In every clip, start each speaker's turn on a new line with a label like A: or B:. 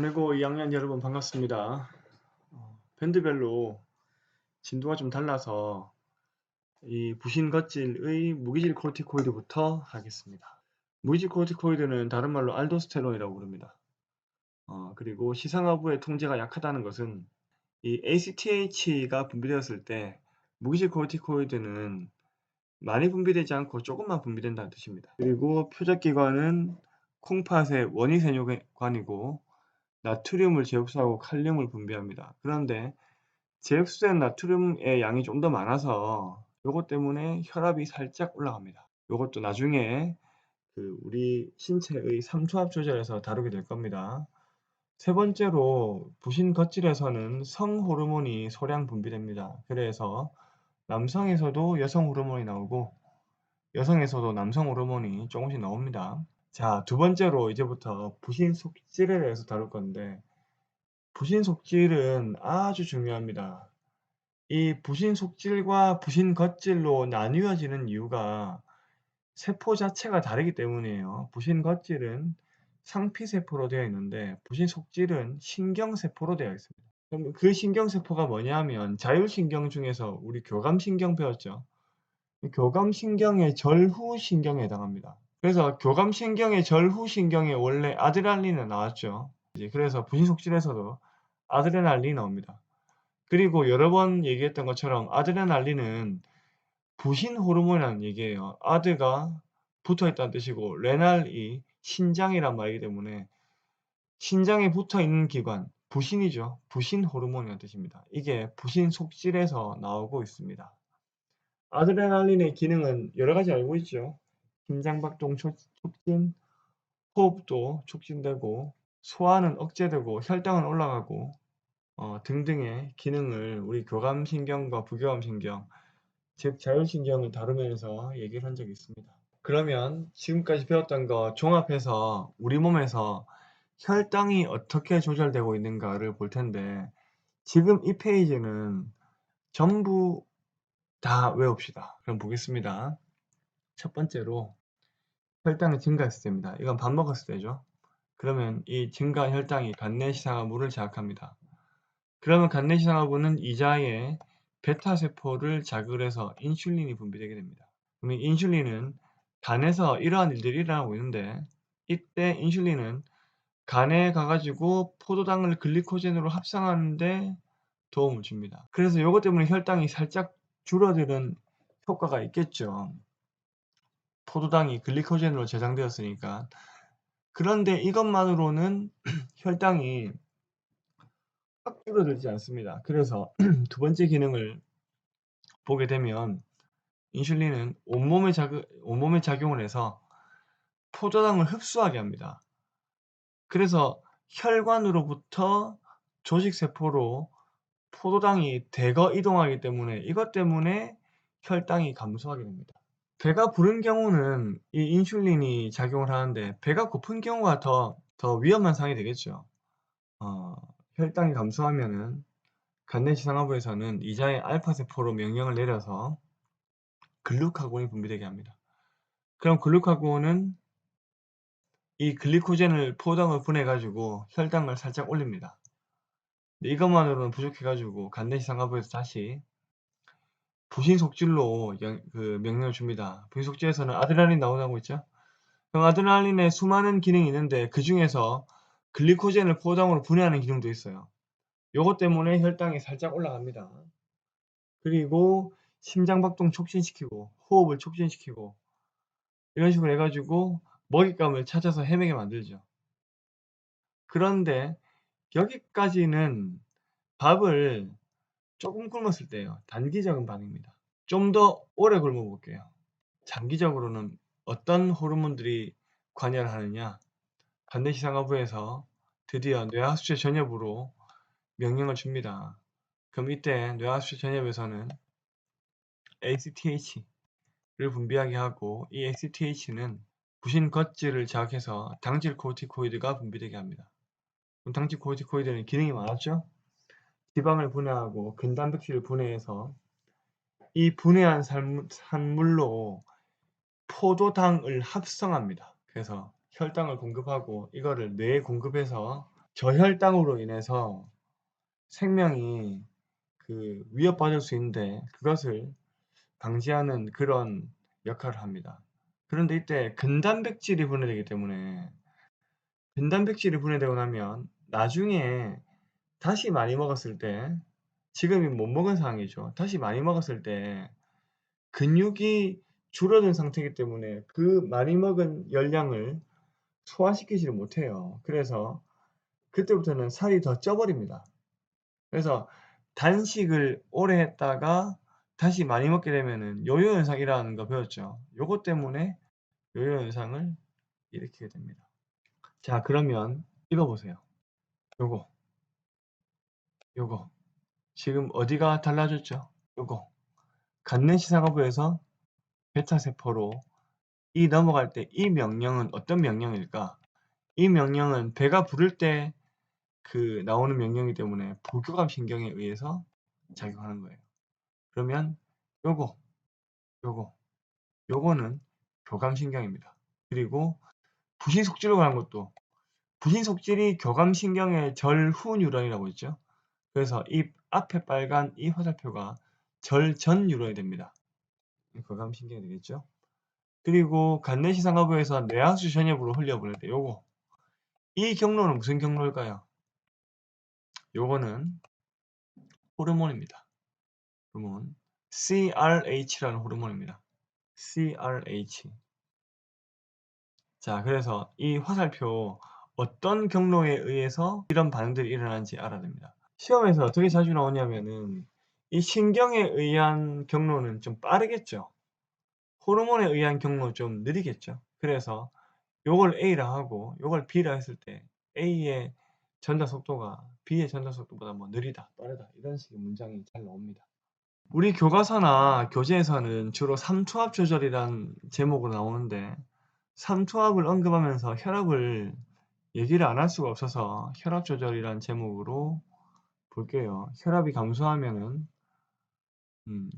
A: 국내고 2학년 여러분 반갑습니다. 밴드별로 진도가 좀 달라서 이 부신거질의 무기질 코르티코이드부터 하겠습니다. 무기질 코르티코이드는 다른 말로 알도스테론이라고 부릅니다. 그리고 시상하부의 통제가 약하다는 것은 이 ACTH가 분비되었을 때 무기질 코르티코이드는 많이 분비되지 않고 조금만 분비된다는 뜻입니다. 그리고 표적기관은 콩팥의 원위세뇨관이고 나트륨을 재흡수하고 칼륨을 분비합니다. 그런데 재흡수된 나트륨의 양이 좀 더 많아서 요것 때문에 혈압이 살짝 올라갑니다. 요것도 나중에 우리 신체의 삼투압 조절에서 다루게 될 겁니다. 세 번째로 부신거질에서는 성호르몬이 소량 분비됩니다. 그래서 남성에서도 여성 호르몬이 나오고 여성에서도 남성 호르몬이 조금씩 나옵니다. 자, 두 번째로 이제부터 부신속질에 대해서 다룰 건데 부신속질은 아주 중요합니다. 이 부신속질과 부신겉질로 나뉘어지는 이유가 세포 자체가 다르기 때문이에요. 부신겉질은 상피세포로 되어 있는데 부신속질은 신경세포로 되어 있습니다. 그럼 그 신경세포가 뭐냐면 자율신경 중에서 우리 교감신경 배웠죠. 교감신경의 절후신경에 해당합니다. 그래서 교감신경의 절후신경에 원래 아드레날린이 나왔죠. 그래서 부신속질에서도 아드레날린이 나옵니다. 그리고 여러 번 얘기했던 것처럼 아드레날린은 부신 호르몬이라는 얘기예요. 아드가 붙어있다는 뜻이고 레날이 신장이란 말이기 때문에 신장에 붙어있는 기관, 부신이죠. 부신 호르몬이라는 뜻입니다. 이게 부신 속질에서 나오고 있습니다. 아드레날린의 기능은 여러 가지 알고 있죠. 심장박동 촉진, 호흡도 촉진되고 소화는 억제되고 혈당은 올라가고 등등의 기능을 우리 교감신경과 부교감신경, 즉 자율신경을 다루면서 얘기를 한 적이 있습니다. 그러면 지금까지 배웠던 거 종합해서 우리 몸에서 혈당이 어떻게 조절되고 있는가를 볼 텐데 지금 이 페이지는 전부 다 외웁시다. 그럼 보겠습니다. 첫 번째로 혈당이 증가했을 때입니다. 이건 밥 먹었을 때죠. 그러면 이 증가한 혈당이 간내시상하부를 자극합니다. 그러면 간내시상하부는 이자의 베타세포를 자극을 해서 인슐린이 분비되게 됩니다. 그러면 인슐린은 간에서 이러한 일들이 일어나고 있는데 이때 인슐린은 간에 가가지고 포도당을 글리코젠으로 합성하는데 도움을 줍니다. 그래서 이것 때문에 혈당이 살짝 줄어드는 효과가 있겠죠. 포도당이 글리코젠으로 저장되었으니까. 그런데 이것만으로는 혈당이 확 줄어들지 않습니다. 그래서 두 번째 기능을 보게 되면 인슐린은 온몸에 작용을 해서 포도당을 흡수하게 합니다. 그래서 혈관으로부터 조직세포로 포도당이 대거 이동하기 때문에 이것 때문에 혈당이 감소하게 됩니다. 배가 부른 경우는 이 인슐린이 작용을 하는데 배가 고픈 경우가 더 위험한 상황이 되겠죠. 혈당이 감소하면은 간내시상하부에서는 이자의 알파세포로 명령을 내려서 글루카곤이 분비되게 합니다. 그럼 글루카곤은 이 글리코젠을 포도당을 분해가지고 혈당을 살짝 올립니다. 이것만으로는 부족해가지고 간내시상하부에서 다시 부신속질로 명령을 줍니다. 부신속질에서는 아드레날린 나오고 있죠. 그럼 아드레날린에 수많은 기능이 있는데 그 중에서 글리코젠을 포도당으로 분해하는 기능도 있어요. 요것 때문에 혈당이 살짝 올라갑니다. 그리고 심장박동 촉진시키고 호흡을 촉진시키고 이런 식으로 해가지고 먹잇감을 찾아서 헤매게 만들죠. 그런데 여기까지는 밥을 조금 굶었을 때예요. 단기적인 반응입니다. 좀 더 오래 굶어 볼게요. 장기적으로는 어떤 호르몬들이 관여를 하느냐. 간내시상하부에서 드디어 뇌하수체 전엽으로 명령을 줍니다. 그럼 이때 뇌하수체 전엽에서는 ACTH를 분비하게 하고 이 ACTH는 부신거질을 자극해서 당질 코르티코이드가 분비되게 합니다. 그럼 당질 코르티코이드는 기능이 많았죠? 지방을 분해하고 근단백질을 분해해서 이 분해한 산물로 포도당을 합성합니다. 그래서 혈당을 공급하고 이거를 뇌에 공급해서 저혈당으로 인해서 생명이 위협받을 수 있는데 그것을 방지하는 그런 역할을 합니다. 그런데 이때 근단백질이 분해되기 때문에 근단백질이 분해되고 나면 나중에 다시 많이 먹었을 때 지금이 못 먹은 상황이죠. 다시 많이 먹었을 때 근육이 줄어든 상태이기 때문에 그 많이 먹은 열량을 소화시키지를 못해요. 그래서 그때부터는 살이 더 쪄버립니다. 그래서 단식을 오래 했다가 다시 많이 먹게 되면은 요요 현상이라는 거 배웠죠. 요것 때문에 요요 현상을 일으키게 됩니다. 자, 그러면 이거 보세요. 요거, 요거. 지금 어디가 달라졌죠? 요거. 간내시상하부에서 베타세포로 이 넘어갈 때 이 명령은 어떤 명령일까? 이 명령은 배가 부를 때 나오는 명령이기 때문에 부교감 신경에 의해서 작용하는 거예요. 그러면 요거, 요거, 요거는 교감신경입니다. 그리고 부신속질로 가는 것도 부신속질이 교감신경의 절후 뉴런이라고 했죠. 그래서 이 앞에 빨간 이 화살표가 절전 뉴런이 됩니다. 교감신경이 되겠죠. 그리고 간내시상하부에서 뇌하수 전엽으로 흘려보낼 때 요거 이 경로는 무슨 경로일까요? 요거는 호르몬입니다. 호르몬 CRH라는 호르몬입니다. CRH. 자, 그래서 이 화살표 어떤 경로에 의해서 이런 반응들이 일어나는지 알아야 됩니다. 시험에서 어떻게 자주 나오냐면은 이 신경에 의한 경로는 좀 빠르겠죠. 호르몬에 의한 경로는 좀 느리겠죠. 그래서 요걸 A라 하고 요걸 B라 했을 때 A의 전달 속도가 B의 전달 속도보다 뭐 느리다, 빠르다 이런 식의 문장이 잘 나옵니다. 우리 교과서나 교재에서는 주로 삼투압 조절이란 제목으로 나오는데 삼투압을 언급하면서 혈압을 얘기를 안 할 수가 없어서 혈압 조절이란 제목으로 볼게요. 혈압이 감소하면은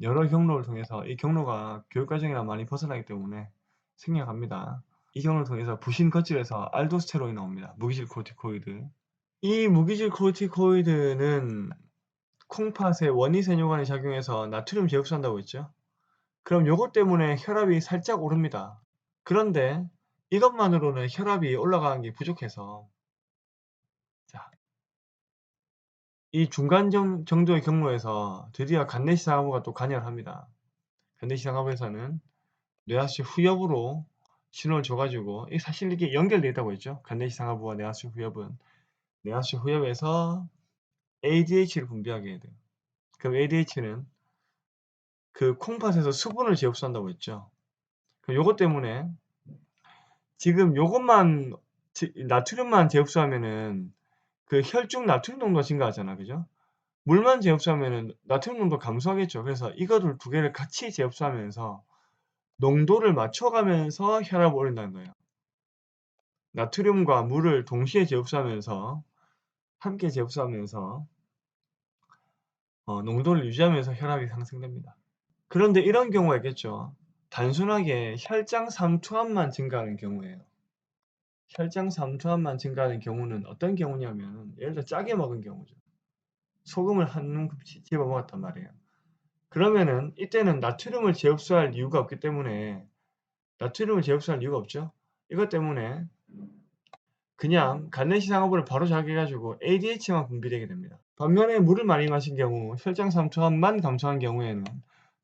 A: 여러 경로를 통해서 이 경로가 교육과정이랑 많이 벗어나기 때문에 생략합니다. 이 경로를 통해서 부신 거칠에서 알도스테론이 나옵니다. 무기질 코르티코이드. 이 무기질 코르티코이드는 콩팥에 원이세뇨관이 작용해서 나트륨 재흡수한다고 했죠. 그럼 요것 때문에 혈압이 살짝 오릅니다. 그런데 이것만으로는 혈압이 올라가는 게 부족해서 자, 이 중간 정도의 경로에서 드디어 간내시상하부가 또 관여를 합니다. 간내시상하부에서는 뇌하수 후엽으로 신호를 줘가지고 사실 이게 연결되어 있다고 했죠. 간내시상하부와 뇌하수 후엽은 뇌하수 후엽에서 ADH를 분비하게 돼요. 그럼 ADH는 그 콩팥에서 수분을 재흡수한다고 했죠. 그럼 요것 때문에 지금 요것만 나트륨만 재흡수하면은 혈중 나트륨 농도가 증가하잖아. 그죠? 물만 재흡수하면은 나트륨 농도 감소하겠죠. 그래서 이거를 두 개를 같이 재흡수하면서 농도를 맞춰가면서 혈압을 올린다는 거예요. 나트륨과 물을 동시에 재흡수하면서 함께 재흡수하면서 농도를 유지하면서 혈압이 상승됩니다. 그런데 이런 경우가 있겠죠. 단순하게 혈장 삼투압만 증가하는 경우예요. 혈장 삼투압만 증가하는 경우는 어떤 경우냐면 예를 들어 짜게 먹은 경우죠. 소금을 한 움큼 집어 먹었단 말이에요. 그러면은 이때는 나트륨을 재흡수할 이유가 없기 때문에 나트륨을 재흡수할 이유가 없죠. 이것 때문에 그냥 간내시상하부를 바로 자극해가지고 ADH만 분비되게 됩니다. 반면에 물을 많이 마신 경우 혈장 삼투압만 감소한 경우에는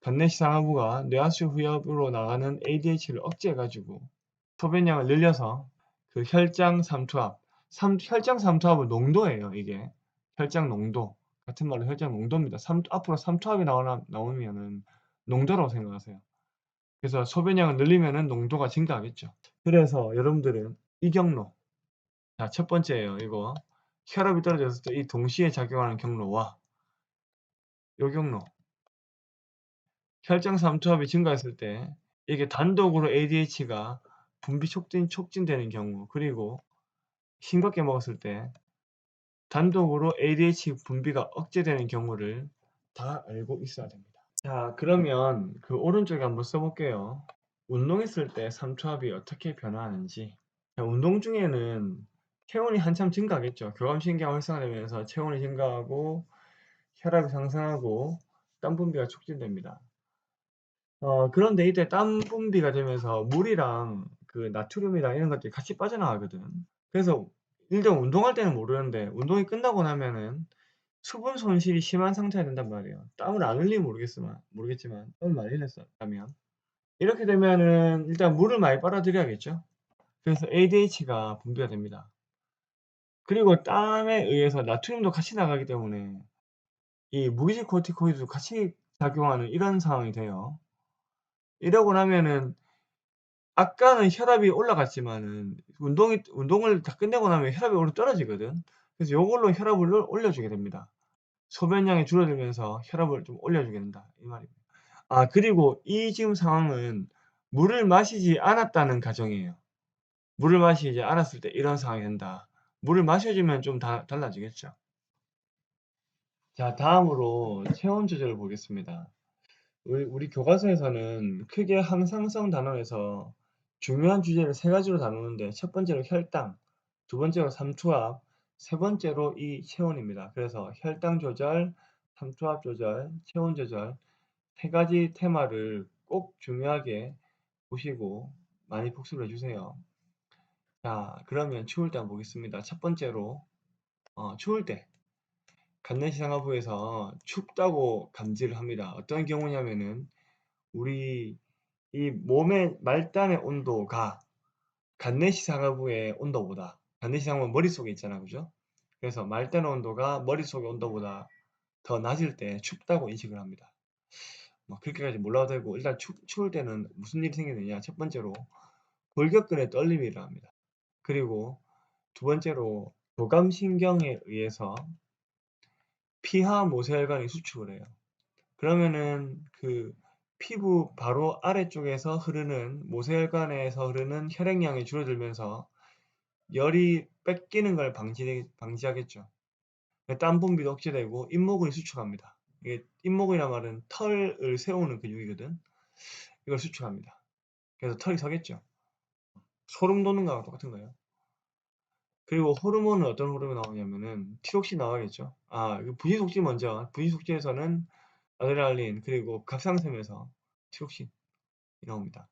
A: 간내시상하부가 뇌하수 후엽으로 나가는 ADH를 억제해가지고 소변량을 늘려서 혈장 삼투압, 혈장 삼투압은 농도예요. 이게 혈장 농도 같은 말로 혈장 농도입니다. 앞으로 삼투압이 나오면은 농도라고 생각하세요. 그래서 소변량을 늘리면은 농도가 증가하겠죠. 그래서 여러분들은 이 경로, 자, 첫 번째예요. 이거 혈압이 떨어졌을 때 이 동시에 작용하는 경로와 요 경로, 혈장 삼투압이 증가했을 때 이게 단독으로 ADH가 분비 촉진되는 경우, 그리고 싱겁게 먹었을 때 단독으로 ADH 분비가 억제되는 경우를 다 알고 있어야 됩니다. 자, 그러면 오른쪽에 한번 써볼게요. 운동했을 때 삼투압이 어떻게 변화하는지. 자, 운동 중에는 체온이 한참 증가하겠죠. 교감신경 활성화되면서 체온이 증가하고 혈압이 상승하고 땀 분비가 촉진됩니다. 그런데 이때 땀 분비가 되면서 물이랑 그 나트륨이랑 이런 것들이 같이 빠져나가거든. 그래서 일단 운동할 때는 모르는데 운동이 끝나고 나면은 수분 손실이 심한 상태가 된단 말이에요. 땀을 안 흘리면 모르겠지만 땀을 많이 흘렸다면 이렇게 되면은 일단 물을 많이 빨아들여야겠죠. 그래서 ADH가 분비가 됩니다. 그리고 땀에 의해서 나트륨도 같이 나가기 때문에 이 무기질 코르티코이드도 같이 작용하는 이런 상황이 돼요. 이러고 나면은 아까는 혈압이 올라갔지만은 운동을 다 끝내고 나면 혈압이 오히려 떨어지거든. 그래서 요걸로 혈압을 올려주게 됩니다. 소변량이 줄어들면서 혈압을 좀 올려주게 된다 이 말입니다. 그리고 이 지금 상황은 물을 마시지 않았다는 가정이에요. 물을 마시지 않았을 때 이런 상황이 된다. 물을 마셔주면 좀 달라지겠죠. 자, 다음으로 체온 조절을 보겠습니다. 우리 교과서에서는 크게 항상성 단원에서 중요한 주제를 세 가지로 다루는데 첫 번째로 혈당, 두 번째로 삼투압, 세 번째로 이 체온입니다. 그래서 혈당 조절, 삼투압 조절, 체온 조절 세 가지 테마를 꼭 중요하게 보시고 많이 복습을 해주세요. 자, 그러면 추울 때 한번 보겠습니다. 첫 번째로 추울 때 간내시상하부에서 춥다고 감지를 합니다. 어떤 경우냐면은 우리 이 몸의 말단의 온도가 간내시상하부의 온도보다 간내시상하부는 머릿속에 있잖아, 그죠? 그래서 말단의 온도가 머릿속의 온도보다 더 낮을 때 춥다고 인식을 합니다. 뭐 그렇게까지 몰라도 되고 일단 추울 때는 무슨 일이 생기느냐? 첫 번째로 골격근의 떨림이 일어납니다. 그리고 두 번째로 교감신경에 의해서 피하 모세혈관이 수축을 해요. 그러면은 그 피부 바로 아래쪽에서 흐르는 모세혈관에서 흐르는 혈액량이 줄어들면서 열이 뺏기는 걸 방지하겠죠. 땀 분비도 억제되고 잇모근이 수축합니다. 이게 잇모근이란 말은 털을 세우는 근육이거든. 이걸 수축합니다. 그래서 털이 서겠죠. 소름 돋는 거랑 똑같은 거예요. 그리고 호르몬은 어떤 호르몬이 나오냐면은 티록신 나와야겠죠. 분비속지 먼저. 분비속지에서는 아드레날린 그리고 갑상선에서 티록신이 나옵니다.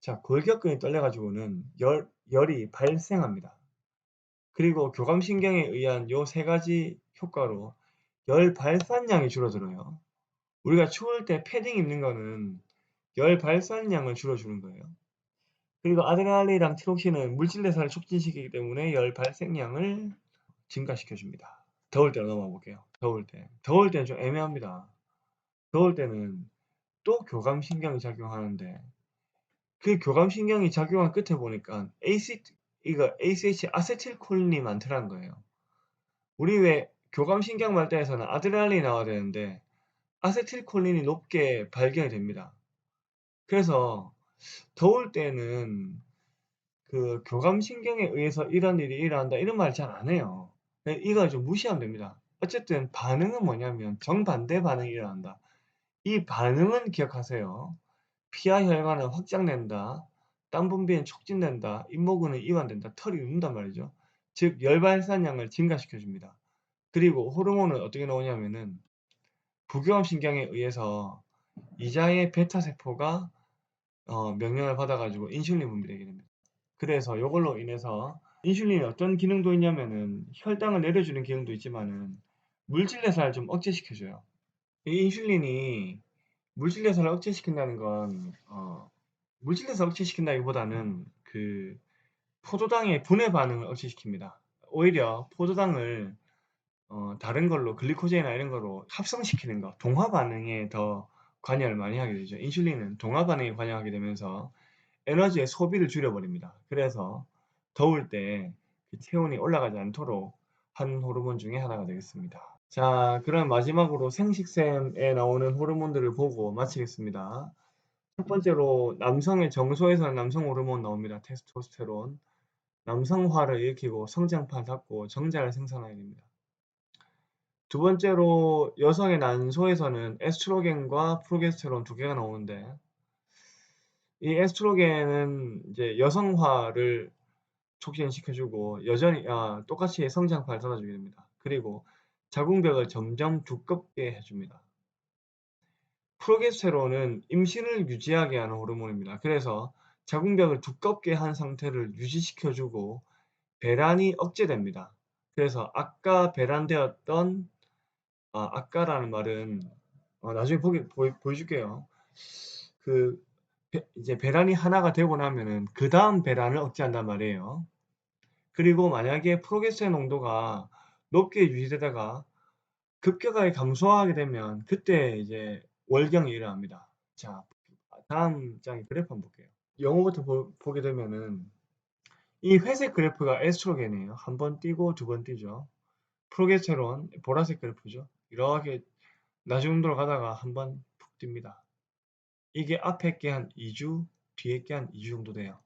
A: 자, 골격근이 떨려가지고는 열이 발생합니다. 그리고 교감신경에 의한 요 세 가지 효과로 열 발산량이 줄어들어요. 우리가 추울 때 패딩 입는 거는 열 발산량을 줄여주는 거예요. 그리고 아드레날린이랑 티록신은 물질 대사를 촉진시키기 때문에 열 발생량을 증가시켜줍니다. 더울 때로 넘어가 볼게요. 더울 때. 더울 때는 좀 애매합니다. 더울 때는 또 교감신경이 작용하는데 그 교감신경이 작용한 끝에 보니까 ACH 아세틸콜린이 많더라는 거예요. 우리 왜 교감신경 발달에서는 아드레날린이 나와야 되는데 아세틸콜린이 높게 발견이 됩니다. 그래서 더울 때는 그 교감신경에 의해서 이런 일이 일어난다 이런 말 잘 안 해요. 이거 좀 무시하면 됩니다. 어쨌든 반응은 뭐냐면 정반대 반응이 일어난다. 이 반응은 기억하세요. 피하 혈관은 확장된다. 땀 분비는 촉진된다. 잇모근은 이완된다. 털이 눕는단 말이죠. 즉 열발산량을 증가시켜 줍니다. 그리고 호르몬은 어떻게 나오냐면은 부교감신경에 의해서 이자의 베타 세포가 명령을 받아가지고 인슐린 분비되게 됩니다. 그래서 이걸로 인해서 인슐린이 어떤 기능도 있냐면은 혈당을 내려주는 기능도 있지만은 물질 대사를 좀 억제시켜줘요. 이 인슐린이 물질 대사를 억제시킨다는 건 물질 대사 억제시킨다기보다는 그 포도당의 분해 반응을 억제시킵니다. 오히려 포도당을 다른 걸로 글리코젠이나 이런 거로 합성시키는 거, 동화 반응에 더 관여를 많이 하게 되죠. 인슐린은 동화 반응에 관여하게 되면서 에너지의 소비를 줄여버립니다. 그래서 더울 때 그 체온이 올라가지 않도록 하는 호르몬 중에 하나가 되겠습니다. 자, 그럼 마지막으로 생식샘에 나오는 호르몬들을 보고 마치겠습니다. 첫 번째로 남성의 정소에서는 남성 호르몬 나옵니다. 테스토스테론. 남성화를 일으키고 성장판 닫고 정자를 생산하게 됩니다. 두 번째로 여성의 난소에서는 에스트로겐과 프로게스테론 두 개가 나오는데 이 에스트로겐은 이제 여성화를 촉진시켜주고 여전히 똑같이 성장파를 닫아주게 됩니다. 그리고 자궁벽을 점점 두껍게 해줍니다. 프로게스테론은 임신을 유지하게 하는 호르몬입니다. 그래서 자궁벽을 두껍게 한 상태를 유지시켜주고 배란이 억제됩니다. 그래서 아까 배란되었던 아까라는 말은 나중에 보여줄게요. 이제 배란이 하나가 되고 나면은 그 다음 배란을 억제한단 말이에요. 그리고 만약에 프로게스테론 농도가 높게 유지되다가 급격하게 감소하게 되면 그때 이제 월경이 일어납니다. 자, 다음 장에 그래프 한번 볼게요. 영어부터 보게 되면은 이 회색 그래프가 에스트로겐이에요. 한 번 띄고 두 번 띄죠. 프로게스테론 보라색 그래프죠. 이렇게 나중으로 가다가 한 번 푹 뜁니다. 이게 앞에 게 한 2주, 뒤에 게 한 2주 정도 돼요.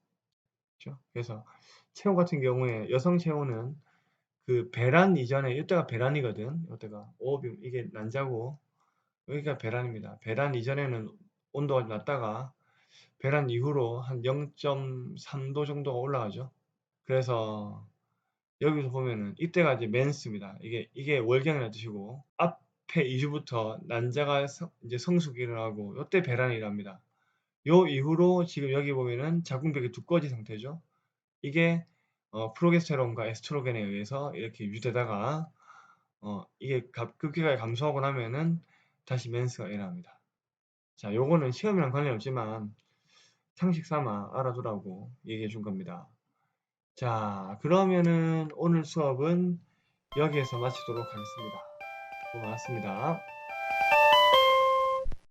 A: 그렇죠? 그래서 체온 같은 경우에 여성 체온은 그 배란 이전에 이때가 배란이거든. 이때가 오비움 이게 난자고 여기가 배란입니다. 배란 이전에는 온도가 낮다가 배란 이후로 한 0.3도 정도가 올라가죠. 그래서 여기서 보면은 이때가 이제 맨스입니다. 이게 월경이라는 뜻이고 앞에 2주부터 난자가 이제 성숙이 일어나고 이때 배란이 일어납니다. 요 이후로 지금 여기 보면은 자궁벽이 두꺼워진 상태죠. 이게 프로게스테론과 에스트로겐에 의해서 이렇게 유지되다가 이게 급격하게 감소하고 나면은 다시 맨스가 일어납니다. 자, 요거는 시험이랑 관련 없지만 상식 삼아 알아두라고 얘기해 준 겁니다. 자, 그러면은 오늘 수업은 여기에서 마치도록 하겠습니다. 고맙습니다.